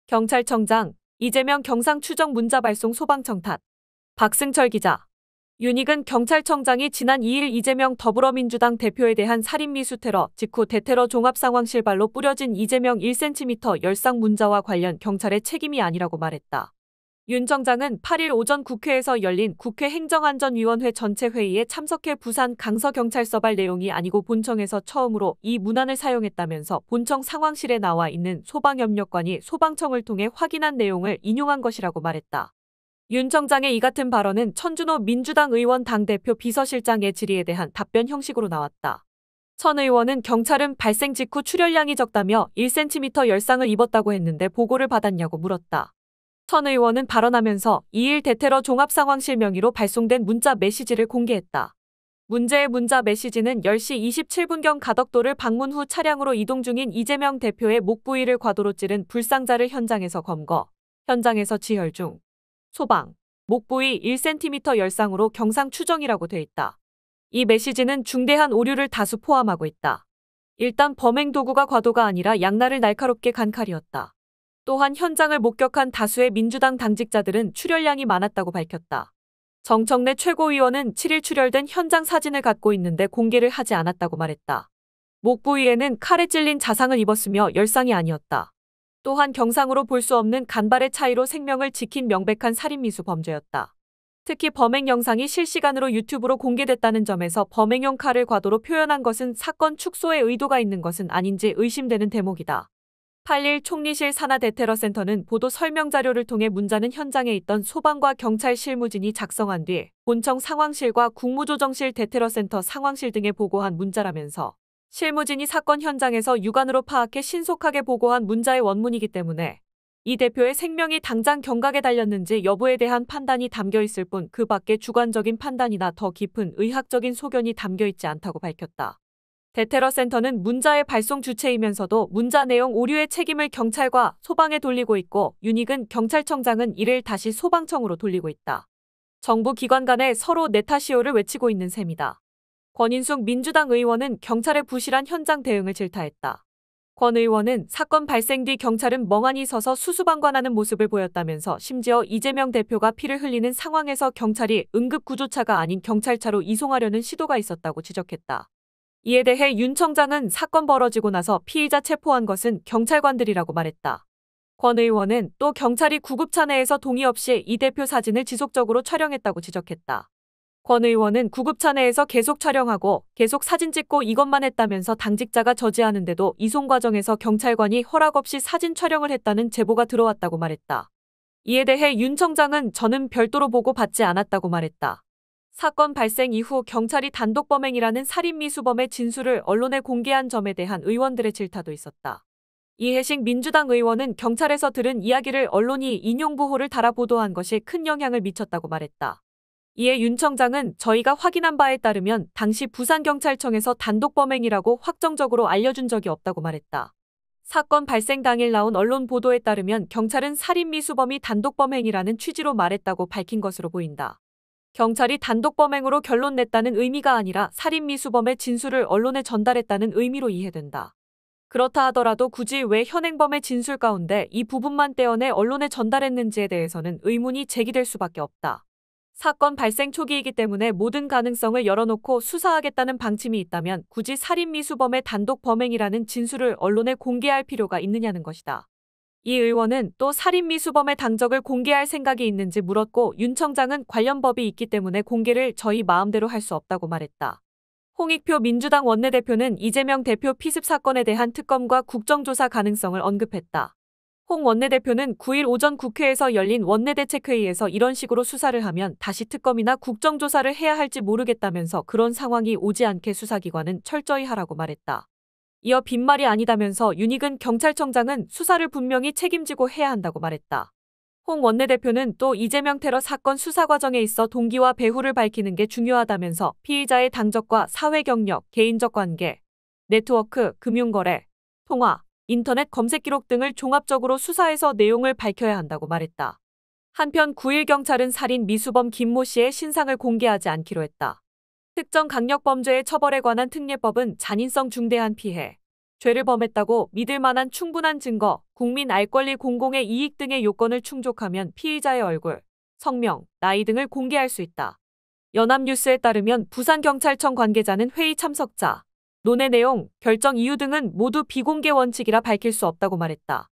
경찰청장, 이재명 경상추정 문자 발송 소방청 탓. 박승철 기자. 윤익은 경찰청장이 지난 2일 이재명 더불어민주당 대표에 대한 살인미수 테러 직후 대테러 종합상황실발로 뿌려진 이재명 1cm 열상 문자와 관련 경찰의 책임이 아니라고 말했다. 윤 청장은 8일 오전 국회에서 열린 국회 행정안전위원회 전체 회의에 참석해 부산 강서경찰서발 내용이 아니고 본청에서 처음으로 이 문안을 사용했다면서 본청 상황실에 나와 있는 소방협력관이 소방청을 통해 확인한 내용을 인용한 것이라고 말했다. 윤 청장의 이 같은 발언은 천준호 민주당 의원 당대표 비서실장의 질의에 대한 답변 형식으로 나왔다. 천 의원은 경찰은 발생 직후 출혈량이 적다며 1cm 열상을 입었다고 했는데 보고를 받았냐고 물었다. 천 의원은 발언하면서 2일 대테러 종합상황실 명의로 발송된 문자 메시지를 공개했다. 문제의 문자 메시지는 10시 27분경 가덕도를 방문 후 차량으로 이동 중인 이재명 대표의 목 부위를 과도로 찌른 불상자를 현장에서 검거, 현장에서 지혈 중, 소방, 목 부위 1cm 열상으로 경상추정이라고 돼 있다. 이 메시지는 중대한 오류를 다수 포함하고 있다. 일단 범행 도구가 과도가 아니라 양날을 날카롭게 간 칼이었다. 또한 현장을 목격한 다수의 민주당 당직자들은 출혈량이 많았다고 밝혔다. 정청래 최고위원은 7일 출혈된 현장 사진을 갖고 있는데 공개를 하지 않았다고 말했다. 목 부위에는 칼에 찔린 자상을 입었으며 열상이 아니었다. 또한 경상으로 볼 수 없는 간발의 차이로 생명을 지킨 명백한 살인미수 범죄였다. 특히 범행 영상이 실시간으로 유튜브로 공개됐다는 점에서 범행용 칼을 과도로 표현한 것은 사건 축소에 의도가 있는 것은 아닌지 의심되는 대목이다. 8일 총리실 산하대테러센터는 보도 설명자료를 통해 문자는 현장에 있던 소방과 경찰 실무진이 작성한 뒤 본청 상황실과 국무조정실 대테러센터 상황실 등에 보고한 문자라면서 실무진이 사건 현장에서 육안으로 파악해 신속하게 보고한 문자의 원문이기 때문에 이 대표의 생명이 당장 경각에 달렸는지 여부에 대한 판단이 담겨 있을 뿐 그 밖에 주관적인 판단이나 더 깊은 의학적인 소견이 담겨 있지 않다고 밝혔다. 대테러센터는 문자의 발송 주체이면서도 문자 내용 오류의 책임을 경찰과 소방에 돌리고 있고 윤익은 경찰청장은 이를 다시 소방청으로 돌리고 있다. 정부 기관 간에 서로 내 탓이오를 외치고 있는 셈이다. 권인숙 민주당 의원은 경찰의 부실한 현장 대응을 질타했다. 권 의원은 사건 발생 뒤 경찰은 멍하니 서서 수수방관하는 모습을 보였다면서 심지어 이재명 대표가 피를 흘리는 상황에서 경찰이 응급구조차가 아닌 경찰차로 이송하려는 시도가 있었다고 지적했다. 이에 대해 윤 청장은 사건 벌어지고 나서 피의자 체포한 것은 경찰관들이라고 말했다. 권 의원은 또 경찰이 구급차 내에서 동의 없이 이 대표 사진을 지속적으로 촬영했다고 지적했다. 권 의원은 구급차 내에서 계속 촬영하고 계속 사진 찍고 이것만 했다면서 당직자가 저지하는데도 이송 과정에서 경찰관이 허락 없이 사진 촬영을 했다는 제보가 들어왔다고 말했다. 이에 대해 윤 청장은 저는 별도로 보고 받지 않았다고 말했다. 사건 발생 이후 경찰이 단독 범행이라는 살인미수범의 진술을 언론에 공개한 점에 대한 의원들의 질타도 있었다. 이해식 민주당 의원은 경찰에서 들은 이야기를 언론이 인용부호를 달아 보도한 것이 큰 영향을 미쳤다고 말했다. 이에 윤 청장은 저희가 확인한 바에 따르면 당시 부산경찰청에서 단독 범행이라고 확정적으로 알려준 적이 없다고 말했다. 사건 발생 당일 나온 언론 보도에 따르면 경찰은 살인미수범이 단독 범행이라는 취지로 말했다고 밝힌 것으로 보인다. 경찰이 단독 범행으로 결론 냈다는 의미가 아니라 살인미수범의 진술을 언론에 전달했다는 의미로 이해된다. 그렇다 하더라도 굳이 왜 현행범의 진술 가운데 이 부분만 떼어내 언론에 전달했는지에 대해서는 의문이 제기될 수밖에 없다. 사건 발생 초기이기 때문에 모든 가능성을 열어놓고 수사하겠다는 방침이 있다면 굳이 살인미수범의 단독 범행이라는 진술을 언론에 공개할 필요가 있느냐는 것이다. 이 의원은 또 살인미수범의 당적을 공개할 생각이 있는지 물었고 윤 청장은 관련 법이 있기 때문에 공개를 저희 마음대로 할 수 없다고 말했다. 홍익표 민주당 원내대표는 이재명 대표 피습 사건에 대한 특검과 국정조사 가능성을 언급했다. 홍 원내대표는 9일 오전 국회에서 열린 원내대책회의에서 이런 식으로 수사를 하면 다시 특검이나 국정조사를 해야 할지 모르겠다면서 그런 상황이 오지 않게 수사기관은 철저히 하라고 말했다. 이어 빈말이 아니다면서 윤익은 경찰청장은 수사를 분명히 책임지고 해야 한다고 말했다. 홍 원내대표는 또 이재명 테러 사건 수사 과정에 있어 동기와 배후를 밝히는 게 중요하다면서 피의자의 당적과 사회 경력, 개인적 관계, 네트워크, 금융거래, 통화, 인터넷 검색 기록 등을 종합적으로 수사해서 내용을 밝혀야 한다고 말했다. 한편 9일 경찰은 살인 미수범 김모 씨의 신상을 공개하지 않기로 했다. 특정 강력범죄의 처벌에 관한 특례법은 잔인성 중대한 피해, 죄를 범했다고 믿을 만한 충분한 증거, 국민 알 권리 공공의 이익 등의 요건을 충족하면 피의자의 얼굴, 성명, 나이 등을 공개할 수 있다. 연합뉴스에 따르면 부산경찰청 관계자는 회의 참석자, 논의 내용, 결정 이유 등은 모두 비공개 원칙이라 밝힐 수 없다고 말했다.